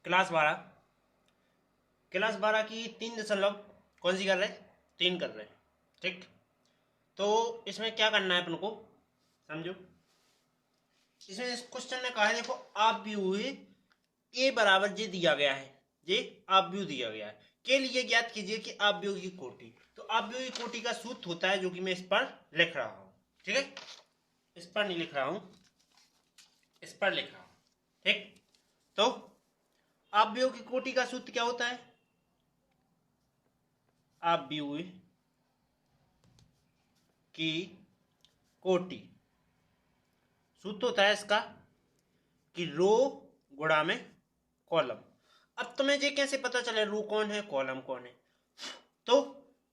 Class 12 की 3 दशमलव कौन सी कर रहे हैं, 3 कर रहे हैं। ठीक, तो इसमें क्या करना है अपन को, समझो। इसमें इस क्वेश्चन ने कहा है, देखो आप भी हुए ए बराबर जे दिया गया है, जे आप व्यू दिया गया है, के लिए ज्ञात कीजिए कि आप व्यू की कोटि। तो आप व्यू की कोटि का सूत्र होता है, जो कि मैं इस पर लिख रहा हूं। ठीक है, इस पर नहीं लिख रहा हूं, इस पर लिख रहा हूं। ठीक, तो आप व्यू की कोटि का सूत्र क्या होता है, आप व्यू की कोटि सूत्र होता है इसका कि रो गुणा में कॉलम। अब तुम्हें ये कैसे पता चले रो कौन है कॉलम कौन है, तो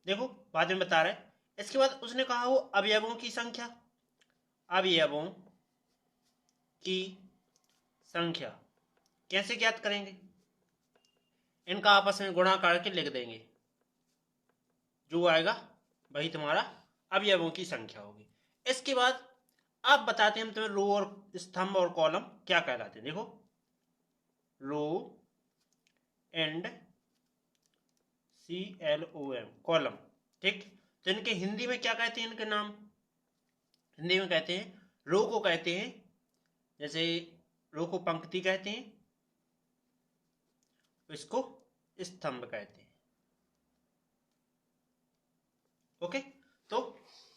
देखो बाद में बता रहा है। इसके बाद उसने कहा हो अवयवों की संख्या, अवयवों की संख्या कैसे ज्ञात करेंगे, इनका आपस में गुणा करके लिख देंगे, जो आएगा वही तुम्हारा अवयवों की संख्या होगी। इसके बाद आप बताते हैं हम तुम्हें रो और स्तंभ और कॉलम क्या कहलाते हैं। देखो रो एंड CLOM कॉलम। ठीक, तो इनके हिंदी में क्या कहते हैं, इनके नाम हिंदी में कहते हैं, रो को कहते हैं, जैसे रो को पंक्ति कहते हैं, इसको स्तंभ कहते हैं। ओके, तो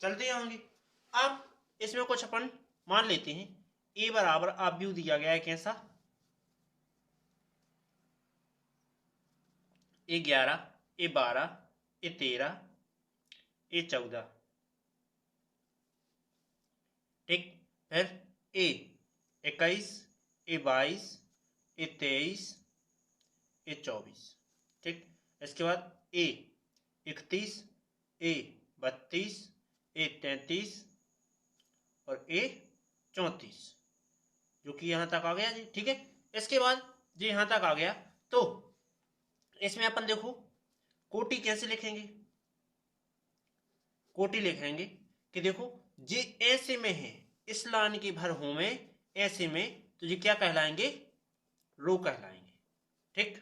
चलते हैं आगे। अब इसमें कुछ अपन मान लेते हैं। ए बराबर आप व्यू दिया गया है कैसा, A11, A12, A13, A14। ठीक, फिर A21, A22, A23, A24। ठीक, इसके बाद A31, A32, A33 और A34, जो कि यहां तक आ गया जी। ठीक है, इसके बाद जी यहां तक आ गया, तो इसमें अपन देखो कोटि कैसे लिखेंगे, कोटि लिखेंगे कि देखो जे ऐसे में है, इस लाइन के भर हो में ऐसे में, तो ये क्या कहलाएंगे, रो कहलाएंगे। ठीक,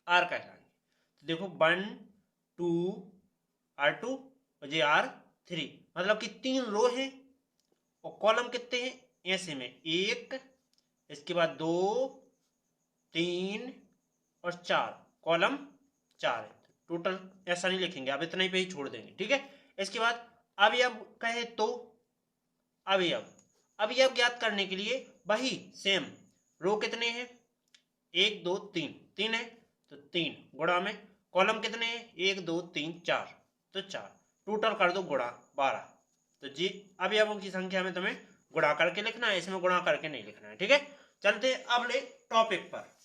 आर कहलाएंगे। तो देखो 1 2 R2 और जे R3, मतलब कि 3 रो है, और कॉलम कितने हैं ऐसे में 1, इसके बाद 2 3 और 4, कॉलम 4 है। टोटल ऐसा नहीं लिखेंगे, आप इतना ही पे ही छोड़ देंगे। ठीक है, इसके बाद अवयव कहे तो अवयव, अवयव ज्ञात करने के लिए वही सेम, रो कितने हैं 1 2 3, 3 है तो 3 गुणा में, कॉलम कितने हैं 1 2 3 4, तो 4, टोटल कर दो गुणा 12। तो जी अवयवों की संख्या में तुम्हें गुणा करके लिखना है, इसमें गुणा करके नहीं लिखना है। ठीक है, चलते अगले टॉपिक पर।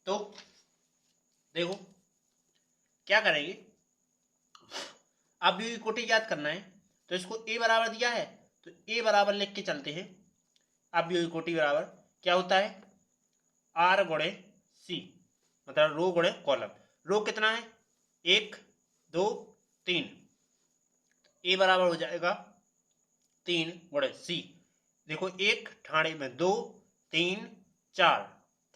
तो देखो क्या करेंगे, अब भी कोटि ज्ञात करना है, तो इसको ए बराबर दिया है, तो ए बराबर लिख के चलते हैं। अब भी कोटि बराबर क्या होता है, आर गुणे सी, मतलब रो गुणे कॉलम। रो कितना है 1 2 3, ए बराबर हो जाएगा 3 गुणे सी। देखो 1 ठाणे में 2 3 4,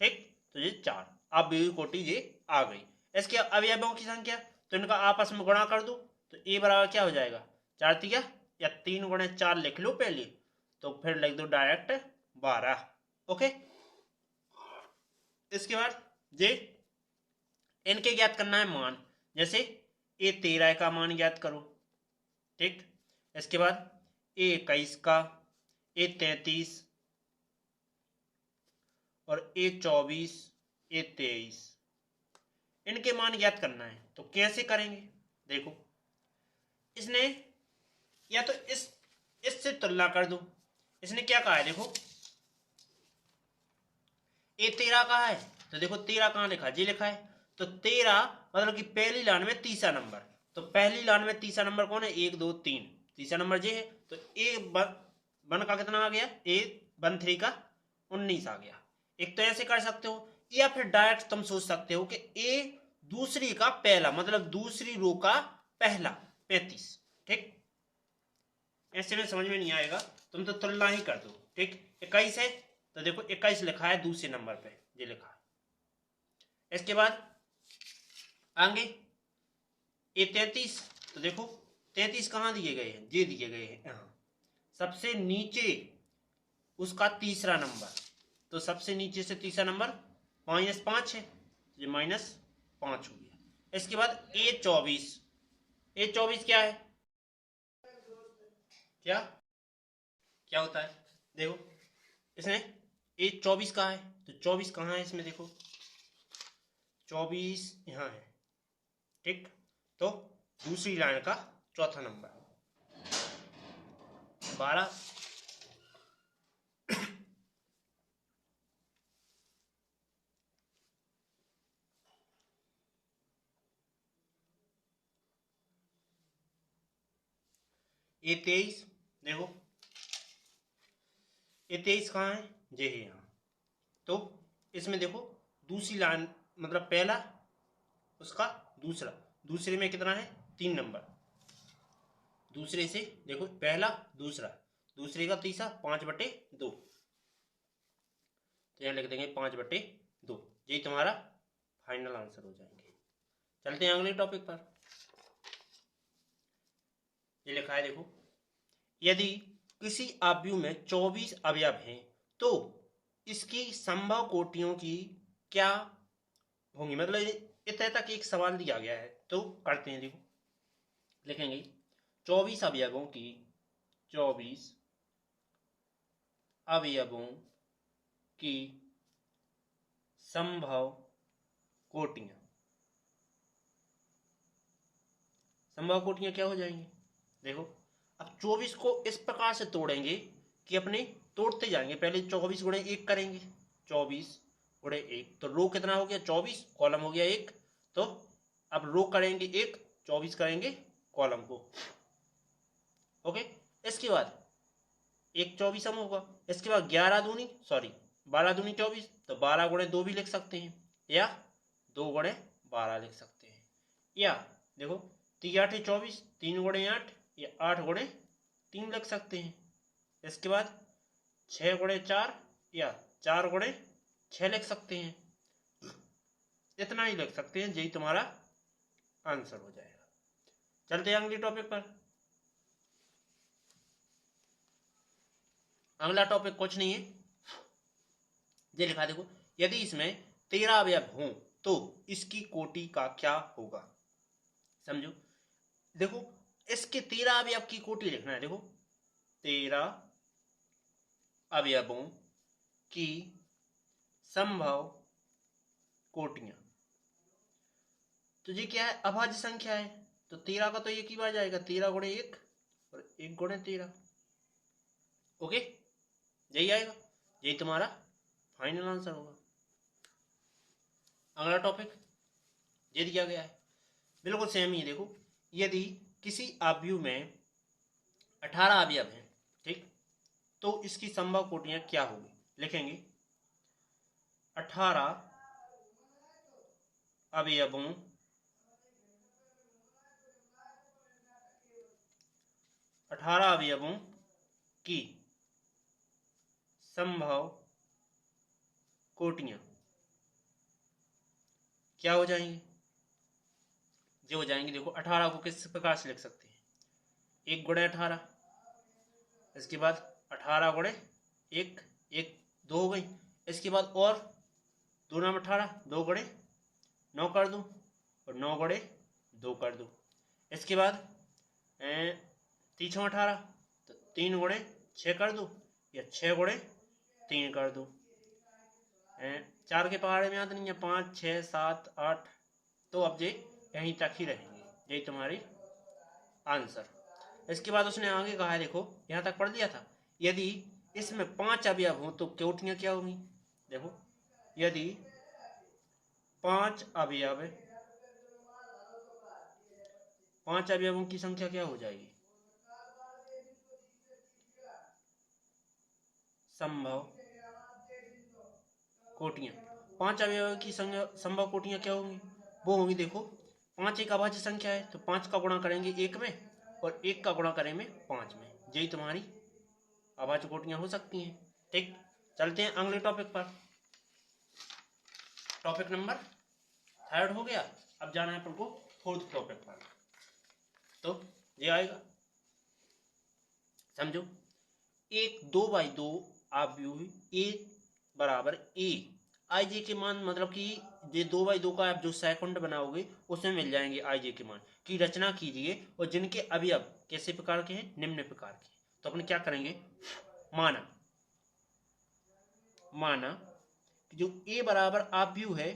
ठीक, तो ये 4, अब भी कोटि ये आ गई। इसके अवयवों की संख्या, तो इनका आपस में गुणा कर दो, तो ए बराबर क्या हो जाएगा 4 तिया, या 3 गुणे 4 लिख लो पहले, तो फिर लिख दो डायरेक्ट 12। ओके, इसके बाद जे इनके ज्ञात करना है मान, जैसे A13 का मान ज्ञात करो। ठीक, इसके बाद A21 का, A33 और A24 A23, इनके मान ज्ञात करना है। तो कैसे करेंगे, देखो इसने या तो इससे तुलना कर दो। इसने क्या कहा है, देखो A13 कहा है, तो देखो 13 कहाँ लिखा है, जी लिखा है, तो 13 मतलब कि पहली लाइन में तीसरा नंबर, तो पहली लाइन में तीसरा नंबर कौन है 1 2 3, तीसरा नंबर जे है, तो A1 का कितना आ गया, A13 का 19 आ गया। एक तो ऐसे कर सकते हो, या फिर डायरेक्ट तुम सोच सकते हो कि ए दूसरी का पहला, मतलब दूसरी रो का पहला 35। ठीक, ऐसे में समझ में नहीं आएगा, तुम तो तुलना ही कर दो। ठीक, 21 है तो देखो 21 लिखा है दूसरे नंबर पे, ये लिखा है। इसके बाद आगे ये 33, तो देखो 33 कहाँ दिए गए हैं, ये दिए गए हैं यहाँ सबसे नीचे उसका तीसरा नंबर, तो सबसे नीचे से तीसरा नंबर -5 है, ये -5 हो गया। इसके बाद A24, A24 क्या है, क्या क्या होता है, देखो इसमें A24 कहाँ है, तो 24 कहाँ है इसमें, देखो 24 यहाँ है, ठीक। तो दूसरी लाइन का चौथा नंबर 12, A23 देखो A23 कहाँ है, ये है यहाँ। तो इसमें देखो दूसरी लाइन मतलब पहला उसका दूसरा, दूसरे में कितना है 3 नंबर, दूसरे से देखो पहला दूसरा, दूसरे का तीसरा 5/2, तो यहाँ लिख देंगे 5/2, यही तुम्हारा फाइनल आंसर हो जाएंगे। चलते हैं अगले टॉपिक पर। ये लिखा है देखो, यदि किसी अवयव में 24 अवयव हैं तो इसकी संभव कोटियों की क्या होंगी, मतलब इस तरह तक एक सवाल दिया गया है, तो करते हैं। देखो लिखेंगे 24 अवयवों की 24 अवयवों की संभव कोटियां, संभव कोटियां क्या हो जाएंगी, देखो अब 24 को इस प्रकार से तोड़ेंगे कि अपने तोड़ते जाएंगे, पहले 24 गुणे 1 करेंगे, 24 गुणे 1, तो रो कितना हो गया 24, कॉलम हो गया 1, तो अब रो करेंगे 1, 24 करेंगे कॉलम को, ओके। इसके बाद एक 24 होगा, इसके बाद 12 दूनी 24, तो 12 गुणे 2 भी लिख सकते हैं, या 2 गुणे 12 लिख सकते हैं, या देखो 3 8 24, 3 गुणे 8 या 8 गुणे 3 लिख सकते हैं। इसके बाद 6 गुणे 4 या 4 गुणे 6 लिख सकते हैं, इतना ही लिख सकते हैं, यही तुम्हारा आंसर हो जाएगा। चलते हैं अगले टॉपिक पर। अगला टॉपिक कुछ नहीं है, ये लिखा देखो, यदि इसमें 13 अवयव हों तो इसकी कोटि का क्या होगा, समझो। देखो इसके 13 अवयव की कोटि लिखना है, देखो 13 अवयवों की संभव कोटियां, तो ये क्या है, अभाज्य संख्या है, तो 13 का तो एक ही बार जाएगा, 13 गुणे 1 और 1 गुणे 13, ओके, यही आएगा, यही तुम्हारा फाइनल आंसर होगा। अगला टॉपिक ये दिया गया है, बिल्कुल सेम ही, देखो यदि किसी अवयव में 18 अवयव हैं, ठीक, तो इसकी संभव कोटियां क्या होगी, लिखेंगे 18 अवयवों की संभव कोटियां क्या हो जाएंगी, जो हो जाएंगे, देखो 18 को किस प्रकार से लिख सकते हैं, 1 गुणे 18, इसके बाद 18 गुणे 1, 1 2 हो गई, इसके बाद और 2 नाम 18, 2 गुणे 9 कर दूं और 9 गुणे 2 कर दूं, इसके बाद 3 18, तो 3 गुणे 6 कर दूं या 6 गुणे 3 कर दूं, 4 के पहाड़े में याद नहीं है, 5 6 7 8, तो अब ये यहीं तक ही रहेंगे, यही तुम्हारी आंसर। इसके बाद उसने आगे कहा है, देखो यहाँ तक पढ़ लिया था, यदि इसमें 5 अवयव हो तो कोटियां क्या होंगी, देखो यदि 5 अवयव, 5 अवयवों की संख्या क्या हो जाएगी, संभव कोटियां, 5 अवयवों की संभव कोटियां क्या होंगी, वो होंगी, देखो 5 एक अभाज्य संख्या है, तो 5 का गुणा करेंगे 1 में और 1 का गुणा करेंगे 5 में, यही तुम्हारी अभाज्य कोटियां हो सकती हैं, ठीक। चलते हैं अगले टॉपिक पर। टॉपिक नंबर 3 हो गया। अब जाना है अपन को 4th टॉपिक पर। तो ये आएगा, समझो, एक 2x2 आव्यूह ए बराबर ए। आई जे के मान मतलब कि ये 2x2 का आप जो सेकंड बनाओगे उसमें मिल जाएंगे आई जे के मान की रचना कीजिए और जिनके अवयव कैसे प्रकार के हैं, निम्न प्रकार के। तो अपन क्या करेंगे, माना माना कि जो ए बराबर आव्यूह है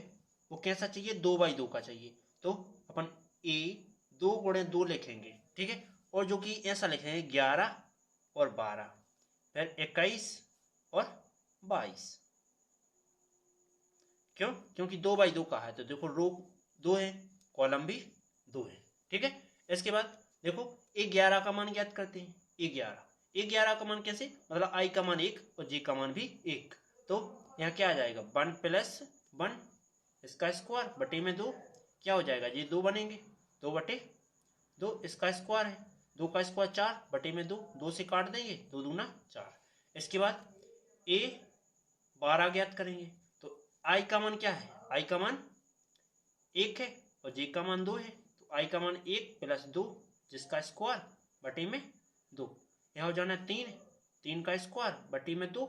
वो कैसा चाहिए, 2x2 का चाहिए। तो अपन ए 2 × 2 लिखेंगे, ठीक है। और जो कि ऐसा लिखेंगे 11 और 12, फिर 21 और 22। क्यों, क्योंकि 2x2 का है। तो देखो रो 2 है, कॉलम भी 2 है, ठीक है। इसके बाद देखो A11 का मान ज्ञात करते हैं। A11 का मान कैसे, मतलब आई का मान 1 और जे का मान भी 1। तो यहाँ क्या आ जाएगा, 1 + 1 इसका स्क्वायर बटे में 2, क्या हो जाएगा, ये 2 बनेंगे, 2/2 इसका स्क्वायर है, 2 का स्क्वायर 4 बटे में 2, 2 से काट देंगे, 2 दूना 4। इसके बाद A12 ज्ञात करेंगे। तो आई का मान क्या है, आई का मान 1 है और जे का मान 2 है। तो आई का मान 1 + 2 जिसका स्क्वायर बटे में 2, यहाँ हो जाना 3, 3 का स्क्वायर बटे में 2,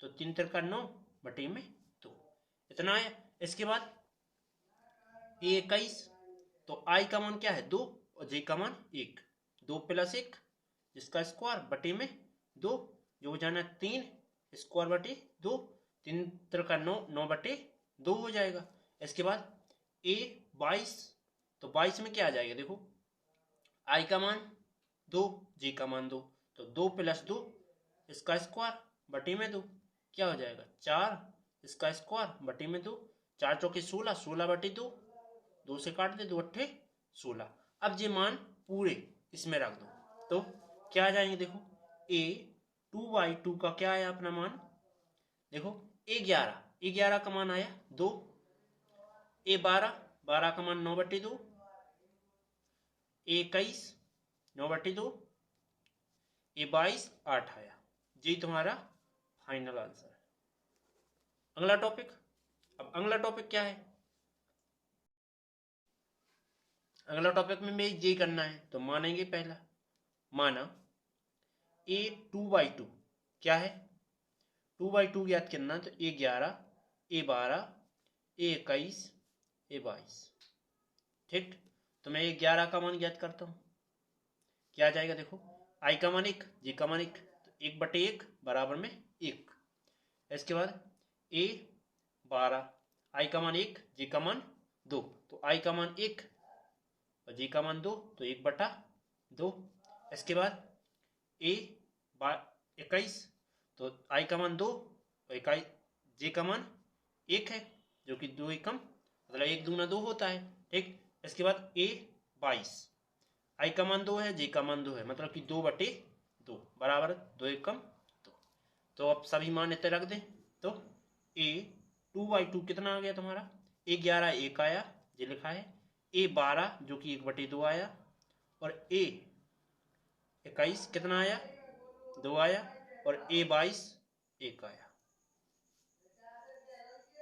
तो 3 × 9 बटे में 2, इतना आया। इसके बाद A21, तो आई का मान क्या है 2 और जे का मान 1, 2 + 1 जिसका स्क्वायर बटे में 2, जो हो जाना 3 स्क्वायर बटे 2, 3 × 9 9 बटे 2 हो जाएगा। इसके बाद A22, तो 22 में क्या आ जाएगा, देखो आई का मान 2 जे का मान 2, तो 2 + 2 इसका स्क्वायर बटे में 2, क्या हो जाएगा 4 इसका स्क्वायर बटे में 2, 4 × 4 = 16, 16 बटे 2, 2 से काट दे, 2 × 8 = 16। अब ये मान पूरे इसमें रख दो तो क्या आ जाएंगे, देखो A2/2 का क्या आया अपना मान, देखो A11 का मान आया 2, A12 का मान 9/2, A21 9/2, A22 8 आया। जी तुम्हारा फाइनल आंसर है। अगला टॉपिक, अब अगला टॉपिक क्या है, अगला टॉपिक में मैं ये करना है। तो मानेंगे पहला, माना A2/2 क्या है, 2/2 ज्ञात करना, तो A11 A12 A21 A22, ठीक। तो मैं A11 का मान ज्ञात करता हूँ, क्या आ जाएगा, देखो आई का मान 1 जे का मान 1, तो 1/1 बराबर में 1। इसके बाद A12 आई का मान 1 जे का मान 2, तो आई का मान 1 और जे का मान 2, तो 1/2। इसके बाद A21, तो आई का मान 2 और 21 जे का मान 1 है, जो कि 2 एकम मतलब 1 दूना 2 होता है, ठीक। इसके बाद A22 आई का मान 2 है जे का मान 2 है, मतलब कि 2/2 बराबर 2 एकम 2। तो अब सभी मान इतने रख दें। तो A2/2 कितना आ गया तुम्हारा, A11 1 आया, ये लिखा है। A12 जो कि 1/2 आया, और A21 कितना आया 2 आया, और A22 1 आया,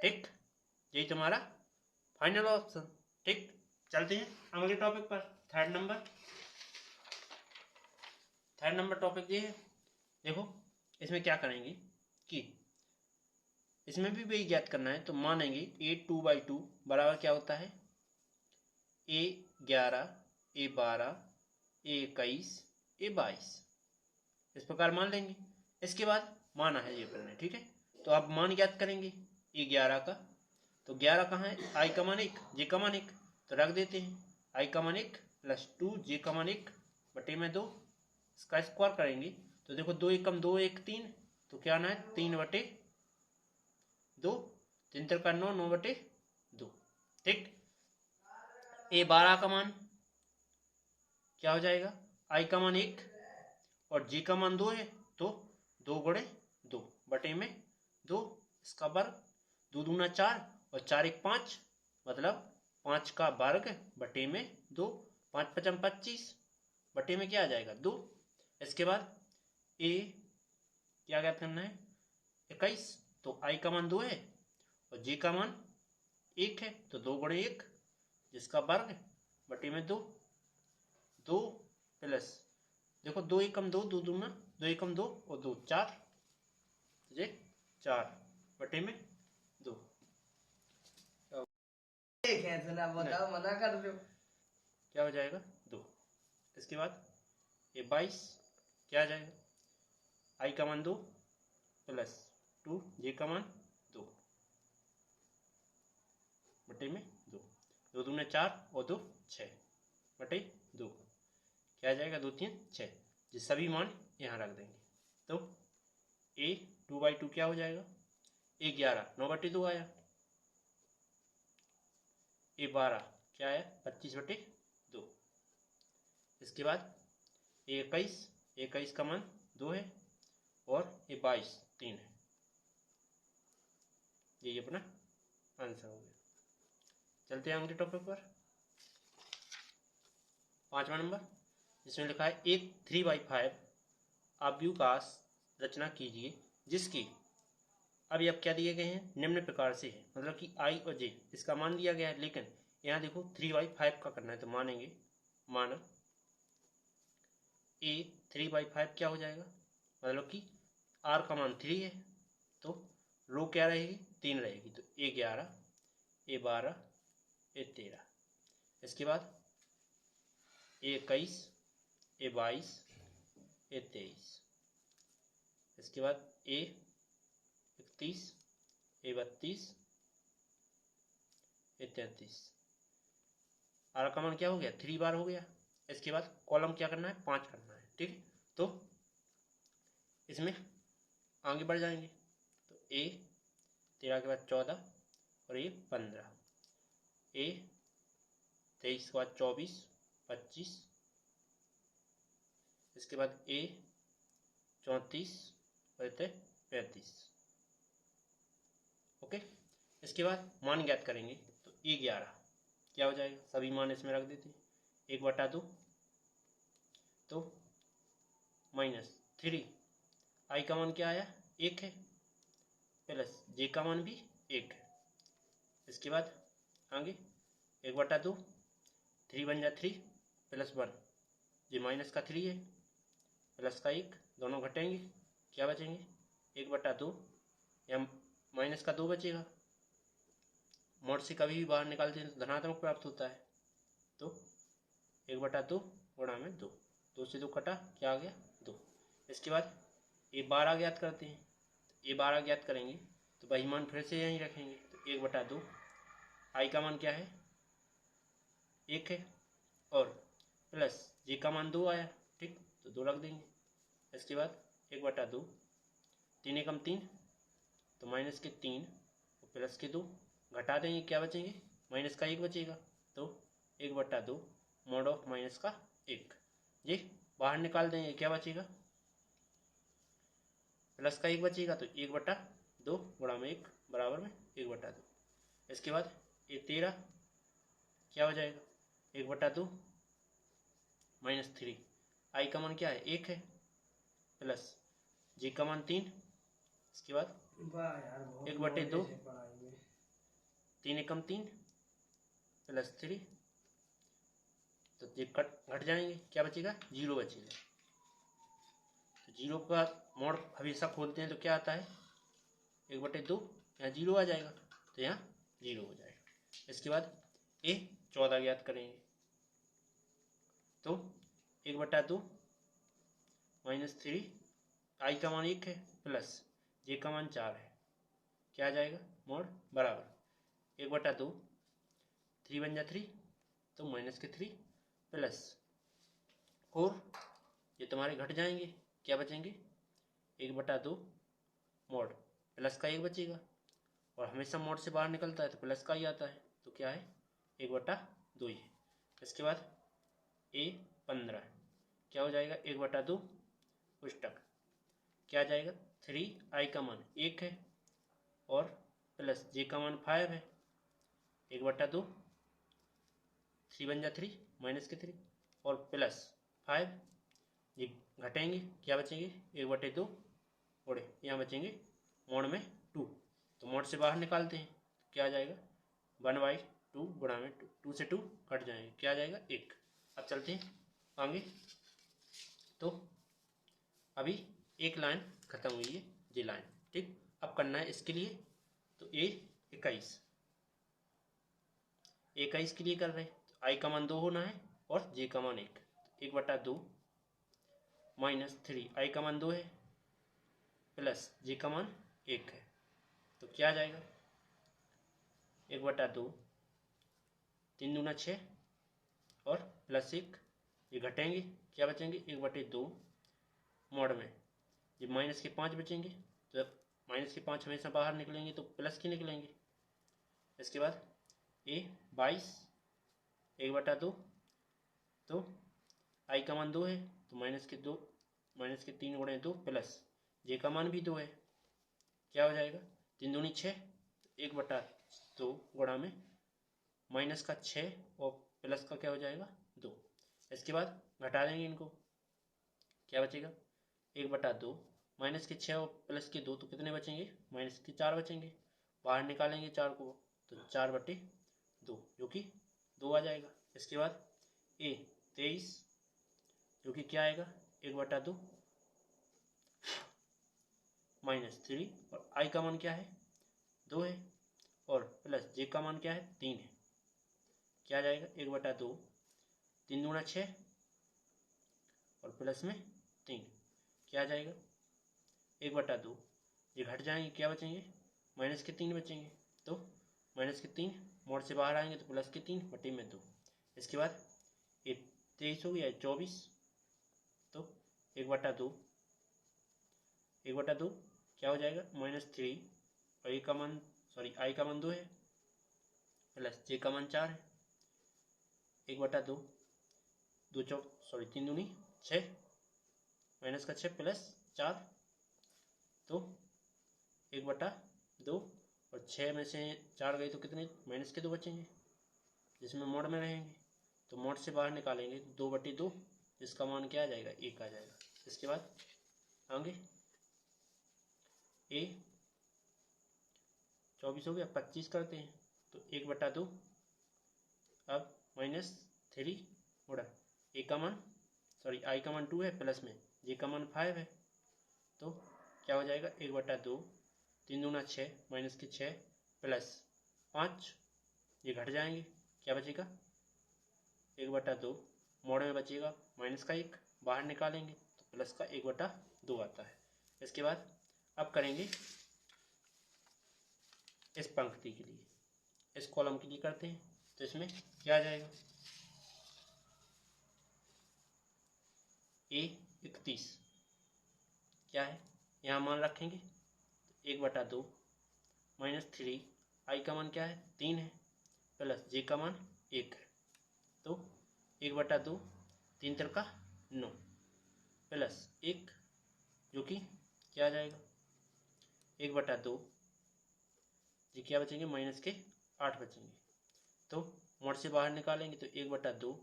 ठीक। यही तुम्हारा फाइनल ऑप्शन, ठीक। चलते हैं अगले टॉपिक पर। थर्ड नंबर टॉपिक ये है, देखो इसमें क्या करेंगे कि इसमें भी वही ज्ञात करना है। तो मानेंगे A2/2 बराबर क्या होता है, A11 A12 A21 A22, इस प्रकार मान लेंगे। इसके बाद माना है ये करना है, ठीक है। तो आप मान ज्ञात करेंगे A11 का, तो 11 कहाँ है, आई का मान 1 जे का मान 1, तो रख देते हैं आई का मान 1 + 2 जे का मान 1 बटे में 2, इसका स्क्वायर करेंगे। तो देखो 2 एकम 2 1 3, तो क्या आना है 3/2, 3 × 9 9/2, ठीक। A12 का मान क्या हो जाएगा, आई का मान 1 और जे का मान 2 है, तो 2 × 2 बटे में 2, इसका वर्ग, 2 दूना 4 और 4 1 5, मतलब 5 का वर्ग बटे में 2, 5 × 5 = 25 बटे में क्या आ जाएगा 2। इसके बाद क्या ज्ञात करना है, 21, तो आई का मान 2 है और जे का मान 1 है, तो 2 गुणे 1 जिसका वर्ग बटे में 2, 2 प्लस देखो 2 एकम 2, 2 दूना 2 एकम 2 और 2 4, तो 4 बटे में 2। बताओ, मना कर दो। क्या हो जाएगा 2। इसके बाद ये 22 क्या आ जाएगा, आई का मान 2 प्लस 2 जे का मान 2 बटे में 2, 2 दूने 4 और 2 6 बटे 2, क्या आ जाएगा 2 3 6, ये सभी मान यहाँ रख देंगे। तो ए 2/2 क्या हो जाएगा, ए 11 9/2 आया, ए 12 क्या आया 25/2। इसके बाद ए 21 का मान 2 है और ए 22 3 है, यही अपना आंसर हो गया। चलते हैं अगले टॉपिक पर, 5वां नंबर, जिसमें लिखा है एक 3/5 आव्यूकाश रचना कीजिए जिसकी, अभी अब क्या दिए गए हैं, निम्न प्रकार से है, मतलब कि आई और जे इसका मान दिया गया है, लेकिन यहाँ देखो 3/5 का करना है, तो मानेंगे माना ए 3/5 क्या हो जाएगा, मतलब कि आर का मान 3 है, तो रो क्या रहेगी 3 रहेगी, तो ए 11 ए 12 ए 13। इसके बाद ए 21 ए 22 ए 23। इसके बाद ए 31 ए 32 ए 33। आर का मान क्या हो गया 3 बार हो गया। इसके बाद कॉलम क्या करना है 5 करना है, ठीक है। तो इसमें आगे बढ़ जाएंगे, तो ए 13 के बाद 14 और ये 15, ए 23 के बाद 24 25, इसके बाद ए 34 और 35। ओके, इसके बाद मान ज्ञात करेंगे, तो ए 11 क्या हो जाएगा, सभी मान इसमें रख देते हैं, 1/2 तो -3, आई का मान क्या आया 1 है, प्लस जे का मान भी 1 है। इसके बाद आगे 1/2, 3 बन जा 3 प्लस 1, ये माइनस का 3 है प्लस का 1, दोनों घटेंगे क्या बचेंगे 1/2 या माइनस का 2 बचेगा, मोड से कभी भी बाहर निकालते हैं तो धनात्मक प्राप्त होता है, तो 1/2 गुणा में 2, 2 से 2 कटा क्या आ गया 2। इसके बाद ये 12 ज्ञात करते हैं, ये 12 ज्ञात करेंगे तो वही मान फिर से यहीं रखेंगे, तो 1/2 आई का मान क्या है 1 है और प्लस जे का मान 2 आया, ठीक, तो 2 रख देंगे। इसके बाद 1/2, 3 एकम 3 तो माइनस के 3 और प्लस के 2 घटा देंगे क्या बचेंगे माइनस का 1 बचेगा, तो 1/2 मॉड ऑफ माइनस का 1, ये बाहर निकाल देंगे क्या बचेगा प्लस का 1 बचेगा, तो 1/2 गुणा में 1 बराबर में 1/2। इसके बाद ये 13 क्या हो जाएगा 1/2 -3, आई का मान क्या है 1 है प्लस जे का मान 3, इसके बाद 1/2, 3 एकम 3 प्लस 3, तो ये घट जाएंगे क्या बचेगा 0 बचेगा, तो 0 का मोड हमेशा खोलते हैं तो क्या आता है 1/2, यहाँ 0 आ जाएगा तो यहाँ 0 हो जाएगा। इसके बाद ए 14 ज्ञात करेंगे, तो 1/2 -3, आई का मान 1 है प्लस जे का मान 4 है, क्या आ जाएगा मोड बराबर 1/2, 3 बन जा 3 तो माइनस के 3 प्लस 4, ये तुम्हारे घट जाएंगे क्या बचेंगे 1/2 मोड प्लस का 1 बचेगा, और हमेशा मोड से बाहर निकलता है तो प्लस का ही आता है, तो क्या है 1/2 ही है। इसके बाद ए 15 क्या हो जाएगा 1/2 पुस्तक क्या आ जाएगा 3, आई का मान 1 है और प्लस जे का मान 5 है, 1/2, 3 बन जा 3 माइनस के 3 और प्लस 5, ये घटेंगे क्या बचेंगे 1/2 गुणे यहाँ बचेंगे मोड में 2, तो मोड से बाहर निकालते हैं, क्या आ जाएगा 1/2 गुणा में 2, 2 से 2 कट जाएंगे, क्या आ जाएगा 1। अब चलते हैं आगे, तो अभी एक लाइन खत्म हुई है, ये लाइन, ठीक। अब करना है इसके लिए, तो A21 के लिए कर रहे हैं, तो I का मान 2 होना है और J का मान 1, 1/2 माइनस 3, I का मान 2 है प्लस J का मान 1 है, तो क्या आ जाएगा 1/2, 3 दूना 6 और प्लस 1, ये घटेंगे, क्या बचेंगे 1/2, मोड में ये माइनस के 5 बचेंगे, तो माइनस के 5 हमेशा बाहर निकलेंगे तो प्लस के निकलेंगे। इसके बाद A22 1/2, तो I का मान 2 है तो माइनस के 3 गुणे 2 प्लस J का मान भी 2 है, क्या हो जाएगा 3 दूनी 6, 1/2 गुणा में माइनस का 6 और प्लस का क्या हो जाएगा 2। इसके बाद घटा देंगे इनको, क्या बचेगा 1/2 माइनस के 6 और प्लस के 2, तो कितने बचेंगे माइनस के 4 बचेंगे, बाहर निकालेंगे 4 को, तो 4/2 जो कि 2 आ जाएगा। इसके बाद A23 जो कि क्या आएगा 1/2 माइनस 3, और I का मान क्या है 2 है, और प्लस J का मान क्या है 3 है, क्या आ जाएगा 1/2, 3 दूना 6 और प्लस में 3, क्या आ जाएगा 1/2, ये घट जाएंगे, क्या बचेंगे माइनस के 3 बचेंगे, तो माइनस के 3 मोड से बाहर आएंगे तो प्लस के 3 बटे में 2। इसके बाद ये 23 हो गया 24, तो 1/2 क्या हो जाएगा -3, और I का मान 2 है प्लस J का मान 4 है, 1/2 3 दूनी 6 माइनस का 6 प्लस 4, तो 1/2 और 6 में से 4 गए तो कितने माइनस के 2 बचेंगे, जिसमें मोड में रहेंगे, तो मोड से बाहर निकालेंगे 2/2, जिसका मान क्या आ जाएगा 1 आ जाएगा। इसके बाद आगे A24 हो गया, 25 करते हैं, तो 1/2 अब -3 गुणा I का मान 2 है प्लस में J का मान 5 है, तो क्या हो जाएगा 1/2, 3 दूना 6 माइनस के 6 प्लस 5, ये घट जाएंगे, क्या बचेगा 1/2, मोड में बचेगा माइनस का 1, बाहर निकालेंगे तो प्लस का 1/2 आता है। इसके बाद अब करेंगे इस पंक्ति के लिए, इस कॉलम के लिए करते हैं, तो इसमें क्या आ जाएगा A31 क्या है, यहाँ मान रखेंगे 1/2 -3, I का मान क्या है 3 है प्लस J का मान 1 है, तो 1/2 3 3 9 प्लस 1 जो कि क्या आ जाएगा 1/2, ये क्या बचेंगे माइनस के 8 बचेंगे, तो मोड से बाहर निकालेंगे तो 1/2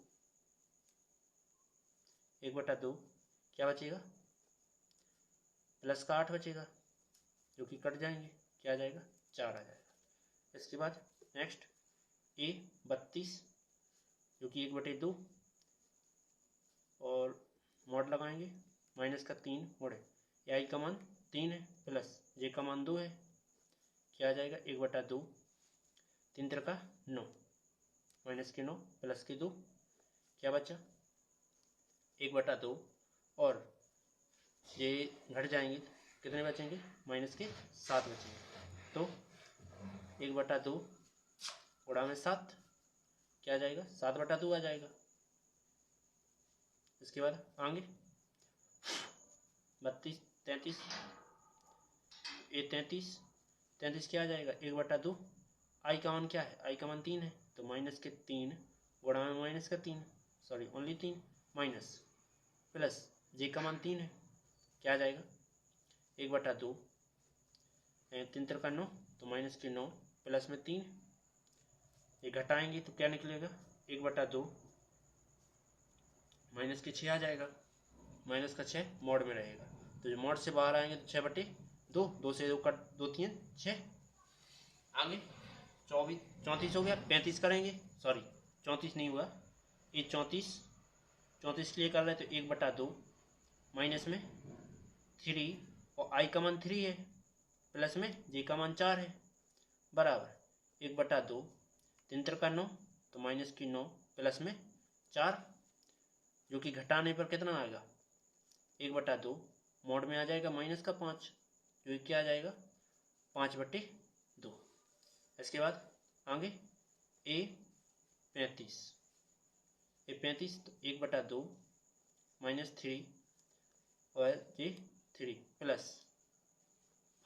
क्या बचेगा प्लस का 8 बचेगा, जो कि कट जाएंगे, क्या आ जाएगा 4 आ जाएगा। इसके बाद नेक्स्ट A32 जो कि 1/2 और मोड लगाएंगे माइनस का 3 मोड है, I का मान 3 है प्लस J का मान 2 है, क्या आ जाएगा 1/2, 3 3 9 माइनस के 9 प्लस के 2, क्या बचा 1/2, और ये घट जाएंगे कितने बचेंगे माइनस के 7 बचेंगे, तो 1/2 गुणा में 7 क्या आ जाएगा 7/2 आ जाएगा। इसके बाद आगे 32 33 A33 क्या आ जाएगा 1/2, I का मान क्या है I का मान 3 है, तो माइनस के 3 गुणा में माइनस का 3 ओनली 3 माइनस प्लस J का मान 3 है, क्या आ जाएगा 1/2, 3 3 9 तो माइनस के 9 प्लस में 3, ये घटाएंगे तो क्या निकलेगा 1/2 माइनस के 6 आ जाएगा, माइनस का 6 मोड में रहेगा, तो जो मोड से बाहर आएंगे तो 6/2 दो, दो से दो कट, दो तीन छः, आगे 24 34 हो गया, 35 करेंगे, सॉरी 34 नहीं हुआ, ये 34, 34 के लिए कर रहे हैं तो 1/2 माइनस में 3 और आई का मान 3 है, प्लस में जे का मान 4 है, बराबर 1/2 3 का 9 तो माइनस की 9 प्लस में 4 जो कि घटाने पर कितना आएगा 1/2 मोड में आ जाएगा माइनस का 5 जो कि क्या आ जाएगा 5/2। इसके बाद आगे ए 35, ए 35 तो 1/2 माइनस 3 और ये 3 प्लस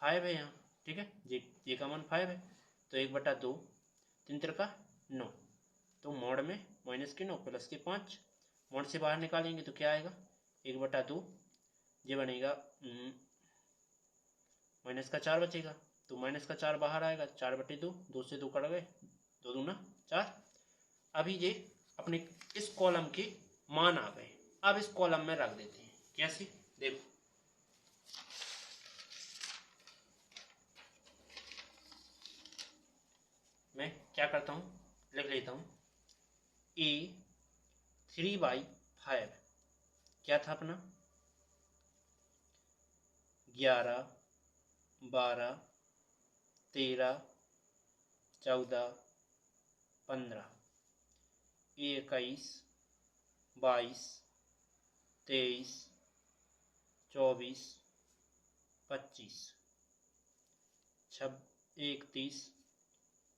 5 है यहाँ, ठीक है, जे का मान 5 है तो 1/2 3 का 9 तो मोड में माइनस के 9 प्लस के 5 मोड से बाहर निकालेंगे तो क्या आएगा 1/2 ये बनेगा माइनस का 4 बचेगा तो माइनस का 4 बाहर आएगा 4/2, 2 से 2 कट गए, 2 दूना 4। अभी ये अपने इस कॉलम के मान आ गए, अब इस कॉलम में रख देते हैं, कैसे देखो, मैं क्या करता हूँ लिख लेता हूँ ए 3/5 क्या था अपना 11 12 13 14 15, ए 21 22 23 24 25 31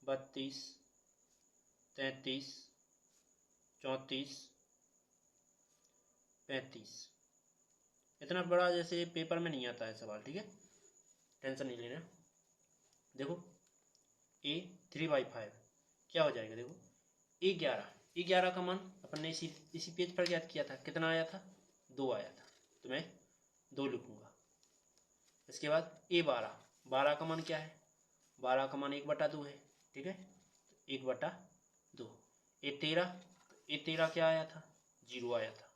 32 33 34 35। इतना बड़ा जैसे पेपर में नहीं आता है सवाल, ठीक है, टेंशन नहीं लेना। देखो ए 3/5 क्या हो जाएगा, देखो ए 11 का मान अपन ने इसी पेज पर ज्ञात किया था, कितना आया था 2 आया था तो मैं 2 लिखूंगा। इसके बाद ए 12 का मान क्या है 12 का मान 1/2 है, ठीक है, 1/2। ए 13 क्या आया था 0 आया था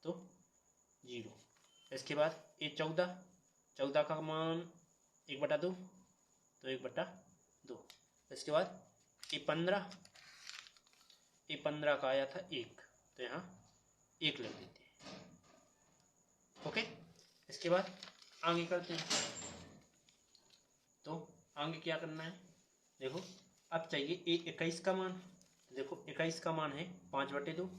तो 0। इसके बाद ए 14 का मान 1/2 तो 1/2। इसके बाद ए 15 का आया था 1 तो यहाँ 1 लिख देते हैं, ओके। इसके बाद आगे करते हैं, तो आगे क्या करना है, देखो अब चाहिए ए 21 का मान, तो देखो 21 का मान है 5/2,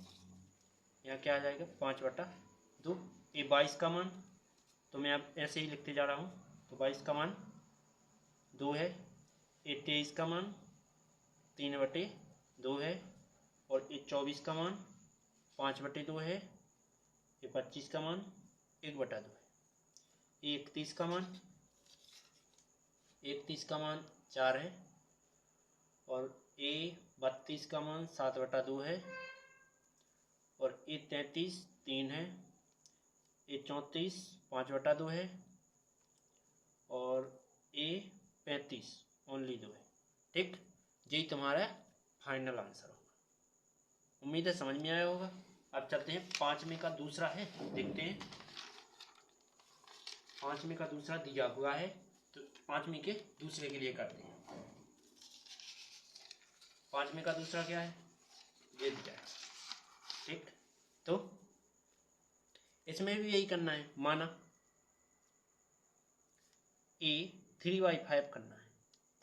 यहाँ क्या आ जाएगा 5/2। ए 22 का मान तो मैं अब ऐसे ही लिखते जा रहा हूँ, तो 22 का मान 2 है। ए 23 का मान 3/2 है, और ए 24 का मान 5/2 है। ए 25 का मान 1/2 है। ए 31 का मान 4 है, और ए 32 का मान 7/2 है, और ए 33 3 है, ए 34 5/2 है, और ए 35 ओनली 2 है, ठीक। यही तुम्हारा फाइनल आंसर होगा। उम्मीद है समझ में आया होगा। अब चलते हैं 5वें का दूसरा है, देखते हैं 5वें का दूसरा दिया हुआ है, तो 5वें के दूसरे के लिए करते हैं। 5वें का दूसरा क्या है ये दिया है, ठीक। तो इसमें भी यही करना है, माना ए 3/5 करना है,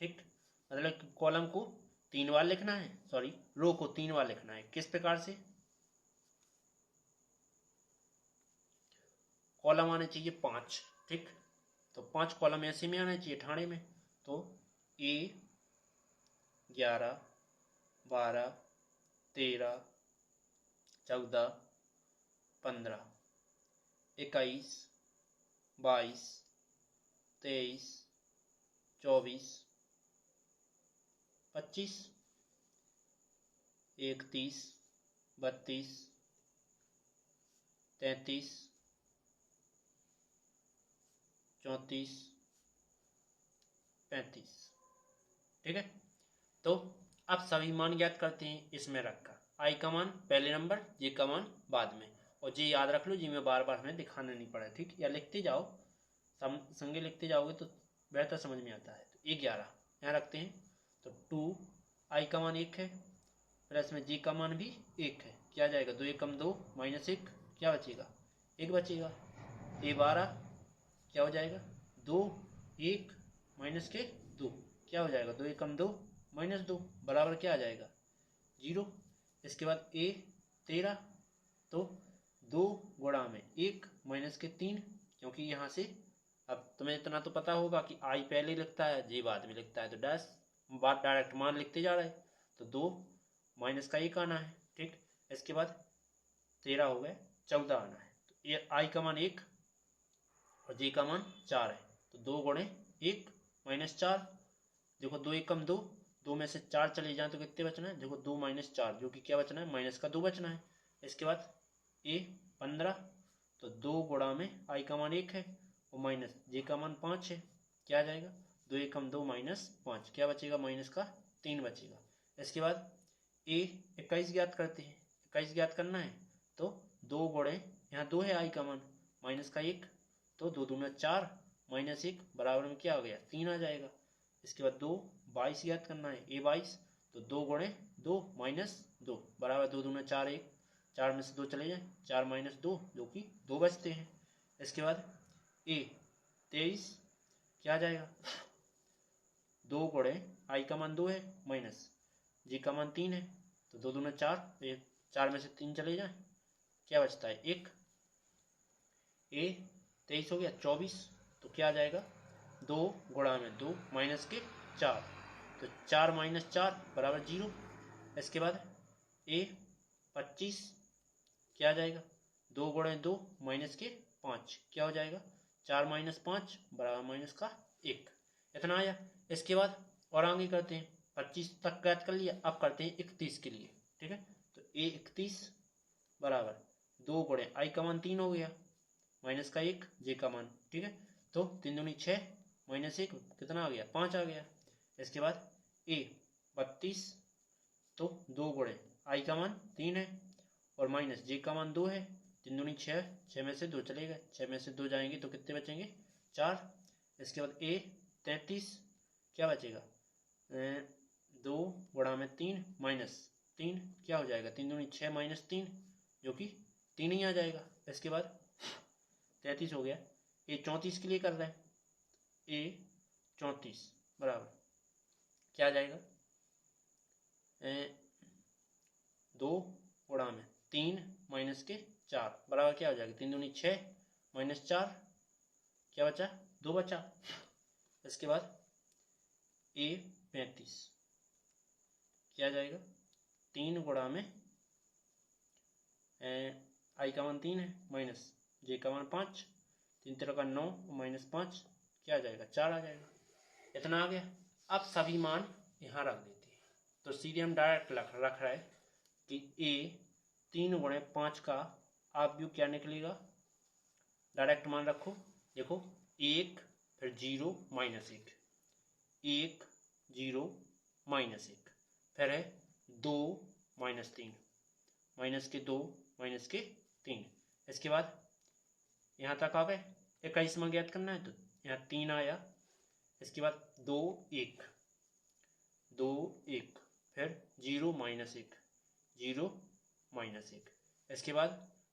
ठीक, मतलब कॉलम को 3 बार लिखना है, सॉरी रो को 3 बार लिखना है। किस प्रकार से, कॉलम आने चाहिए 5, ठीक, तो 5 कॉलम ऐसे में आने चाहिए ठाणे में, तो ए 11 12 13 14 15 21 22 23 24 25 31 32 33 34 35, ठीक है। तो अब सभी मान ज्ञात करते हैं इसमें रखकर, आई का मान पहले नंबर, जे का मान बाद में, और जे याद रख लो जी, में बार बार हमें दिखाना नहीं पड़ा, ठीक, या लिखते जाओ, संगे लिखते जाओगे तो बेहतर समझ में आता है। तो 11 यहाँ रखते हैं, तो 2 आई का मान 1 है, प्लस में जी का मान भी 1 है, क्या जाएगा 2 एकम 2 माइनस 1, क्या बचेगा 1 बचेगा। ए 12 क्या हो जाएगा 2 1 माइनस के 2, क्या हो जाएगा 2 एकम 2 माइनस 2 बराबर क्या आ जाएगा 0। इसके बाद ए 13, तो 2 गुणा में 1 माइनस के 3, क्योंकि यहाँ से अब तुम्हें इतना तो पता होगा कि आई पहले लिखता है जे बाद में लिखता है, तो डैश बात डायरेक्ट मान लिखते जा रहे हैं, तो 2 माइनस का 1 आना है, ठीक। इसके बाद 13 हो गए 14 आना है, तो ये आई का मान 1 और जे का मान 4 है, तो 2 गुणे 1 माइनस 4, देखो 2 एकम 2, 2 में से 4 चले जाए तो कितने बचना है, देखो 2 माइनस 4 जो कि क्या बचना है माइनस का 2 बचना है। इसके बाद ए 15, तो 2 गुणा में आई का मान 1 है और माइनस जे का मान 5 है, क्या आ जाएगा 2 एकम 2 माइनस 5, क्या बचेगा माइनस का 3 बचेगा। इसके बाद ए 21 ज्ञात करते हैं, 21 ज्ञात करना है, तो 2 गुणे यहाँ 2 है आई का मान माइनस का 1, तो 2 दूना 4 माइनस 1 बराबर में क्या हो गया 3 आ जाएगा। इसके बाद 2 22 ज्ञात करना है, ए 22, तो 2 गुणे 2 माइनस 2 बराबर 2 दूना 4 1, 4 में से 2 चले जाए 4 माइनस 2 जो कि 2 बचते हैं। इसके बाद ए 23 क्या आ जाएगा 2 गुणे आई का मान 2 है माइनस जी का मान 3 है, तो 2 दूना 4, 4 में से 3 चले जाए क्या बचता है 1। ए 23 हो गया 24, तो क्या आ जाएगा 2 गुणा में 2 माइनस के 4, तो 4 माइनस 4 बराबर 0। इसके बाद ए 25 क्या आ जाएगा 2 गुणे 2 माइनस के 5, क्या हो जाएगा 4 माइनस 5 बराबर माइनस का 1, इतना आया। इसके बाद और आगे करते हैं, 25 तक ज्ञात कर लिया, अब करते हैं 31 के लिए, ठीक है। तो ए 31 बराबर 2 गुणे आई का मान 3 हो गया माइनस का 1 जे का मान, ठीक है, तो 3 दूनी 6 माइनस 1 कितना आ गया 5 आ गया। इसके बाद ए 32, तो 2 गुणे आई का मान 3 है और माइनस जे का मान 2 है, 3 दूनी 6, 6 में से 2 चलेगा, 6 में से 2 जाएंगे तो कितने बचेंगे 4। इसके बाद ए 33 क्या बचेगा 2 गुणा में 3 माइनस 3, क्या हो जाएगा 3 दूनी 6 माइनस 3 जो कि 3 ही आ जाएगा। इसके बाद 33 हो गया, ए 34 के लिए कर रहे हैं, ए 34 बराबर क्या आ जाएगा 2 गुणा में 3 माइनस के 4 बराबर क्या हो जाएगा 3 दूनी 6 माइनस 4, क्या बचा 2 बचा। इसके बाद ए 35 क्या आ जाएगा 3 गुणा में आई का मान 3 है माइनस जे का मान 5, 3 तेरह का 9 माइनस 5 क्या आ जाएगा 4 आ जाएगा, इतना आ गया। अब सभी मान यहाँ रख देते हैं, तो सीधे हम डायरेक्ट रख रहे हैं कि ए 3 गुणे 5 का आव्यूह क्या निकलेगा, डायरेक्ट मान रखो, देखो 1 फिर 0 माइनस 1, 1 0 माइनस 1, फिर है 2 माइनस 3 माइनस के 2 माइनस के 3। इसके बाद यहाँ तक आ गए, 21 में ज्ञात करना है, तो यहाँ 3 आया। इसके बाद 2 1 2 1, फिर 0 माइनस 1 0 माइनस 1, इसके बाद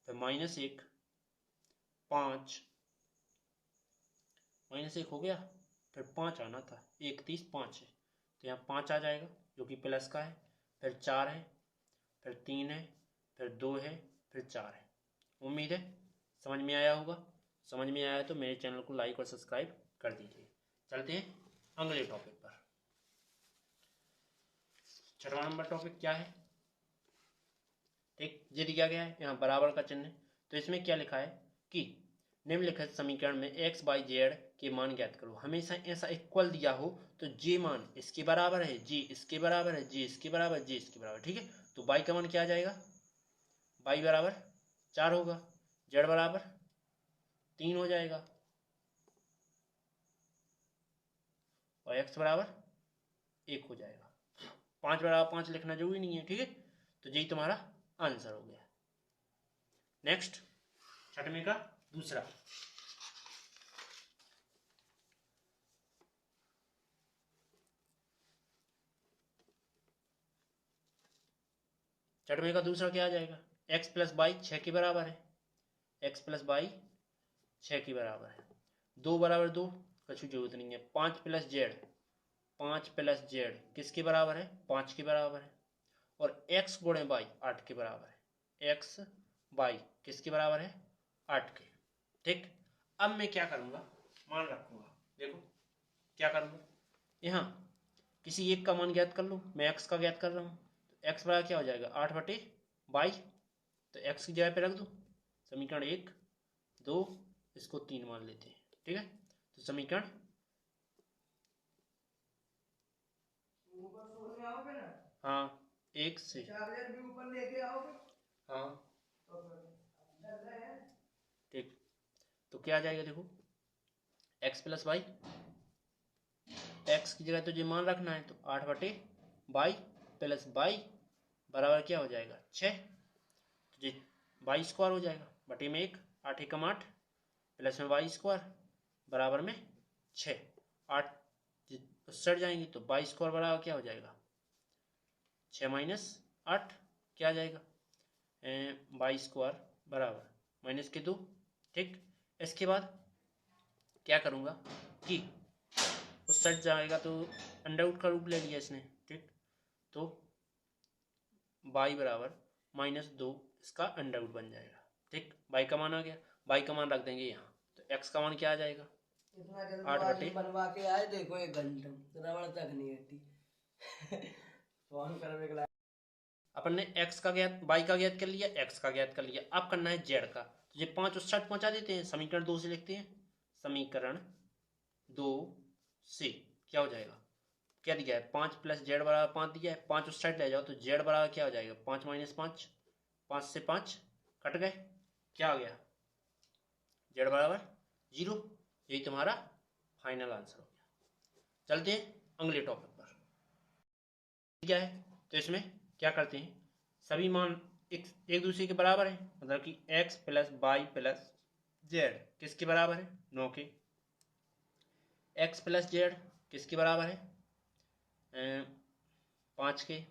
फिर माइनस 1 5 माइनस 1 हो गया, फिर 5 आना था, 31 5 है, तो यहाँ 5 आ जाएगा जो कि प्लस का है, फिर 4 है, फिर 3 है, फिर 2 है, फिर 4 है। उम्मीद है समझ में आया होगा, समझ में आया तो मेरे चैनल को लाइक और सब्सक्राइब कर दीजिए। चलते हैं अगले टॉपिक पर। 6वां नंबर टॉपिक क्या है, ठीक, ये दिया गया है यहाँ बराबर का चिन्ह, तो इसमें क्या लिखा है कि निम्नलिखित समीकरण में x y z के मान ज्ञात करो। हमेशा ऐसा इक्वल दिया हो तो j मान इसके बराबर है, j इसके बराबर है, j इसके बराबर, j इसके बराबर, ठीक है। तो y का मान क्या आ जाएगा, y बराबर 4 होगा, z बराबर 3 हो जाएगा और x बराबर 1 हो जाएगा। 5 बराबर 5 लिखना जरूरी नहीं है, ठीक है। तो यही तुम्हारा आंसर हो गया। नेक्स्ट 6वें का दूसरा, छठवें का दूसरा क्या आ जाएगा, एक्स प्लस बाई 6 के बराबर है, एक्स प्लस बाई 6 के बराबर है, 2 बराबर 2 कछु जरूरत नहीं है, 5 प्लस जेड, 5 प्लस जेड किसके बराबर है, 5 के बराबर है, और एक्स गुणे बाई 8 के बराबर है, एक्स बाई किसके बराबर है, 8 के। ठीक, अब मैं क्या करूंगा, मान रखूंगा, देखो क्या करूंगा, यहाँ किसी एक का मान ज्ञात कर लो, मैं एक्स का ज्ञात कर रहा हूँ, तो एक्स बराबर क्या हो जाएगा 8 बटे बाई, तो एक्स की जगह पे रख दो, समीकरण 1 2, इसको 3 मान लेते हैं, ठीक है, तो समीकरण ऊपर सोने आओगे ना, हाँ 1 से, चार्जर भी ऊपर लेके आओगे हाँ तो फिर डर रहे हैं। ठीक, तो क्या आ जाएगा देखो, एक्स प्लस बाई, एक्स की जगह तुझे मान रखना है, तो 8 बटे बाई प्लस बाई बराबर क्या हो जाएगा 6, तुझे बाई स्क्वायर हो जाएगा, बटे में 1, 8 एकम 8 प्लस में बाई स्क्वायर बराबर में 6, 8 सट जाएंगी तो बाई स्क्वायर बराबर क्या हो जाएगा 6 माइनस 8 क्या आ जाएगा बाई स्क्वायर बराबर माइनस के 2। ठीक, इसके बाद क्या करूँगा कि उस सट जाएगा तो अंडर रूट का रूप ले लिया इसने, ठीक, तो बाई बराबर -2 इसका अंडर रूट बन जाएगा। ठीक, बाई का मान आ गया, बाई का मान रख देंगे यहाँ, तो एक्स का मान क्या आ जाएगा इतना 8 जल्दबाजी बटे, बनवा के आए, देखो 1 घंटा रबड़ तक नहीं हटी। फोन करने के अपन ने एक्स का ज्ञात, बाई का ज्ञात कर लिया, एक्स का ज्ञात कर लिया, अब करना है जेड का, तो ये 5 उस साइड पहुंचा देते हैं, समीकरण 2 से लिखते हैं, समीकरण 2 से क्या हो जाएगा, क्या दिया है 5 प्लस जेड बराबर 5 दिया है, 5 उस साइड ले जाओ तो जेड बराबर क्या हो जाएगा 5 माइनस 5, 5 से 5 कट गए, क्या आ गया जेड बराबर 0, यही तुम्हारा फाइनल आंसर हो गया। चलते हैं अगले टॉपिक पर, क्या है, तो इसमें क्या करते हैं, सभी मान एक दूसरे के बराबर है, मतलब कि x plus by plus Z किसके बराबर है 9 के, x प्लस जेड किसके बराबर है 5 के,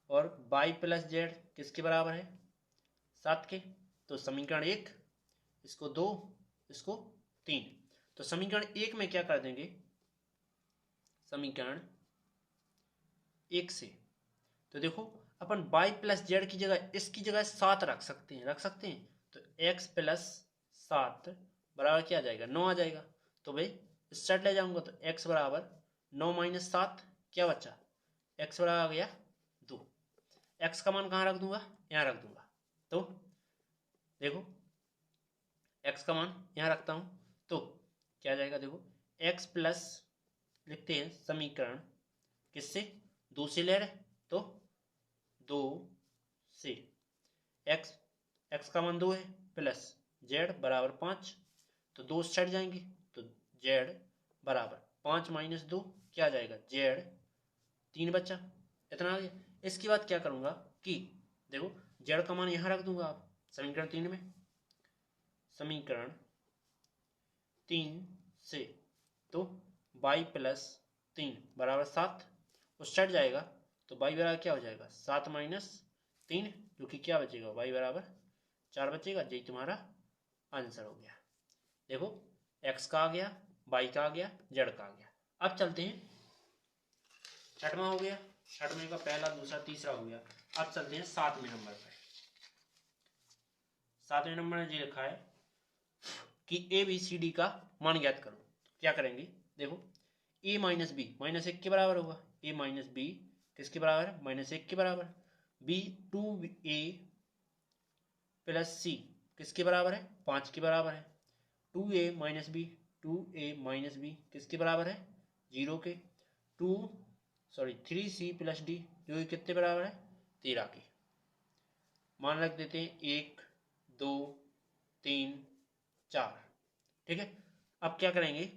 और बाई प्लस जेड किसके बराबर है 7 के, तो समीकरण 1 इसको 2 इसको 3, तो समीकरण 1 में क्या कर देंगे, समीकरण 1 से, तो देखो अपन बाई प्लस जेड की जगह इसकी जगह 7 रख सकते हैं, रख सकते हैं, तो x प्लस 7 बराबर क्या आ जाएगा 9 आ जाएगा, तो भाई इस साइड ले जाऊंगा तो x बराबर 9 माइनस 7 क्या बचा, x बराबर आ गया 2, x का मान कहाँ रख दूंगा, यहाँ रख दूंगा, तो देखो x का मान यहाँ रखता हूँ, तो क्या आ जाएगा देखो x प्लस लिखते हैं समीकरण किससे 2 से ले रहे, तो 2 से x का मान 2 है प्लस z बराबर 5, तो 2 साइड जाएंगे तो z बराबर 5 माइनस 2 क्या आ जाएगा z 3 बचा, इतना आ गया। इसके बाद क्या करूंगा कि देखो z का मान यहाँ रख दूंगा आप समीकरण 3 में, समीकरण 3 से, तो बाई प्लस 3 बराबर 7, उस साइड जाएगा तो बाई बराबर क्या हो जाएगा 7 माइनस 3, जो कि क्या बचेगा बाई बराबर 4 बचेगा, यही तुम्हारा आंसर हो गया। देखो एक्स का आ गया, बाई का आ गया, जेड का आ गया। अब चलते हैं, छठवां हो गया, छठवें का पहला दूसरा तीसरा हो गया, अब चलते हैं 7वें नंबर पर। 7वें नंबर में ये लिखा है कि ए बी सी डी का मान ज्ञात करो, क्या करेंगे देखो a माइनस बी -1 के बराबर होगा, a माइनस बी किसके बराबर है -1 के बराबर, b 2a प्लस सी किसके बराबर है 5 के बराबर है, 2a minus B 2a minus B किसके बराबर है 0 के, 3c प्लस डी जो कि कितने बराबर है 13 के। मान रख देते हैं 1 2 3 4, ठीक है। अब क्या करेंगे,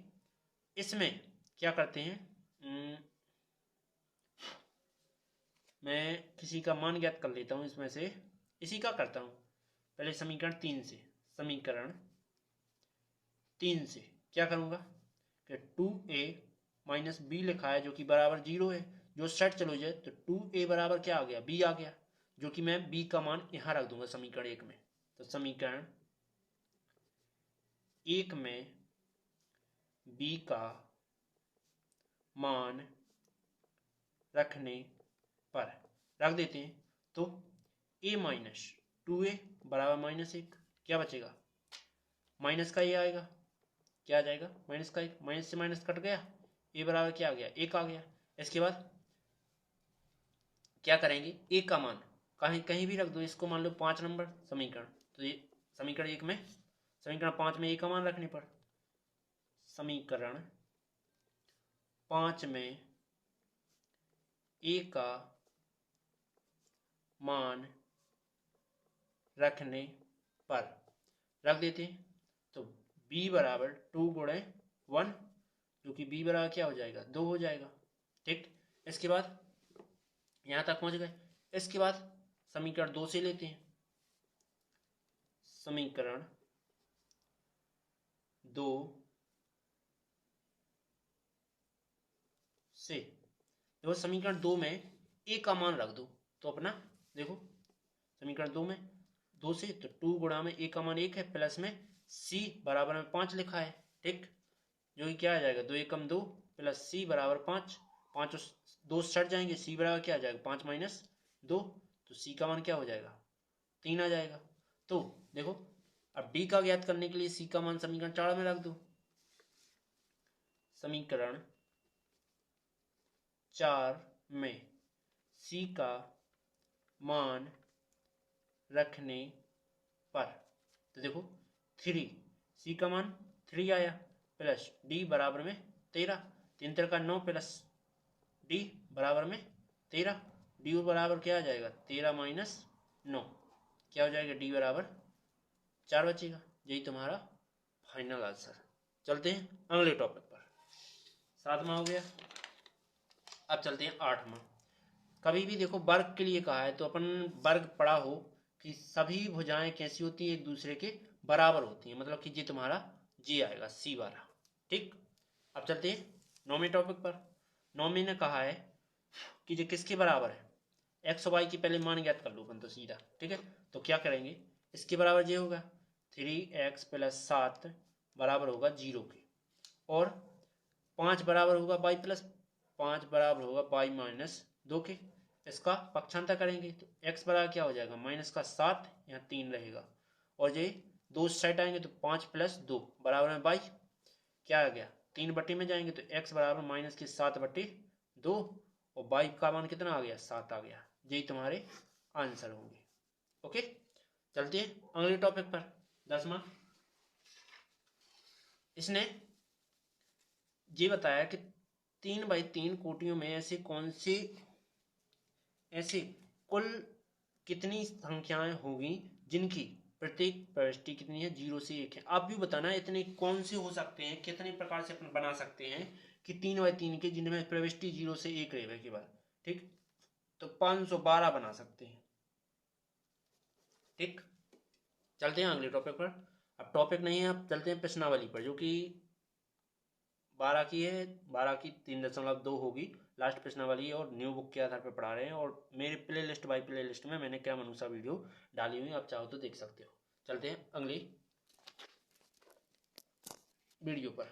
इसमें क्या करते हैं, मैं किसी का मान ज्ञात कर लेता हूं, इसमें से इसी का करता हूं पहले, समीकरण 3 से, समीकरण 3 से क्या करूंगा कि 2a माइनस बी लिखा है जो कि बराबर 0 है, जो सेट चलो जाए तो 2a बराबर क्या आ गया b आ गया, जो कि मैं b का मान यहाँ रख दूंगा समीकरण 1 में। तो समीकरण 1 में b का मान रखने पर रख देते हैं तो a माइनस 2a बराबर -1, क्या बचेगा माइनस का ये आएगा, क्या आ जाएगा माइनस का 1, माइनस से माइनस कट गया, a बराबर क्या आ गया 1 आ गया। इसके बाद क्या करेंगे a का मान कहीं भी रख दो, इसको मान लो 5 नंबर समीकरण, तो ये समीकरण 1 में समीकरण 5 में a का मान रखने पर समीकरण 5 में a का मान रखने पर रख देते हैं तो b बराबर 2 गुणे 1, जो कि b बराबर क्या हो जाएगा 2 हो जाएगा। ठीक, इसके बाद यहां तक पहुंच गए। इसके बाद समीकरण 2 से लेते हैं, समीकरण 2 से देखो समीकरण 2 में a का मान रख दो तो अपना देखो समीकरण 2 में 2 से तो 2 गुणा में a का मान 1 है, प्लस में c बराबर में 5 लिखा है। ठीक, जो कि क्या आ जाएगा 2 एकम 2 प्लस c बराबर 5, 5 2 सट जाएंगे, c बराबर क्या आ जाएगा 5 माइनस 2, तो c का मान क्या हो जाएगा 3 आ जाएगा। तो देखो अब d का ज्ञात करने के लिए c का मान समीकरण 4 में रख दो, समीकरण 4 में c का मान रखने पर तो देखो 3 c का मान 3 आया, प्लस d बराबर में 13, 3 3 का 9 प्लस d बराबर में 13, d बराबर क्या आ जाएगा 13 माइनस 9, क्या हो जाएगा d बराबर 4 बचेगा। यही तुम्हारा फाइनल आंसर। चलते हैं अगले टॉपिक पर, 7वां हो गया। अब चलते हैं 8वां। कभी भी देखो वर्ग के लिए कहा है तो अपन वर्ग पढ़ा हो कि सभी भुजाएं कैसी होती है एक दूसरे के बराबर होती है, मतलब कि ये तुम्हारा जी आएगा सी वाला। ठीक, अब चलते हैं 9वें टॉपिक पर। 9वें ने कहा है कि ये किसके बराबर है, एक्स वाई की पहले मान ज्ञात कर लो अपन तो सीधा। ठीक है, तो क्या करेंगे इसके बराबर ये होगा 3x + 7 बराबर होगा 0 के, और 5 बराबर होगा y + 5 बराबर होगा y - 2 के। इसका पक्षांतर करेंगे तो x बराबर क्या हो जाएगा -7, यहाँ 3 रहेगा, और ये 2 साइड आएंगे तो 5 + 2 बराबर में y, क्या आ गया 3 बटे में जाएंगे तो x बराबर -7/2, और y का मान कितना आ गया 7 आ गया। यही तुम्हारे आंसर होंगे। ओके, चलते हैं अगले टॉपिक पर, 10वां। इसने ये बताया कि 3x3 कोटियों में ऐसे कुल कितनी संख्याएं होगी जिनकी प्रत्येक प्रविष्टि कितनी है 0 से 1 है। आप भी बताना इतने कौन से हो सकते हैं, कितने प्रकार से अपन बना सकते हैं कि 3x3 के जिनमें प्रविष्टि 0 से 1 रहे के बाद। ठीक, तो 512 बना सकते हैं। ठीक, चलते हैं अगले टॉपिक पर। अब टॉपिक नहीं है, अब चलते हैं प्रश्नावली पर, जो कि 12 की है, 12 की 3.2 होगी लास्ट प्रश्नावली, और न्यू बुक के आधार पर पढ़ा रहे हैं, और मेरे play list by play list में मैंने क्रम अनुसार वीडियो डाली हुई, आप चाहो तो देख सकते हो। चलते हैं अगली वीडियो पर।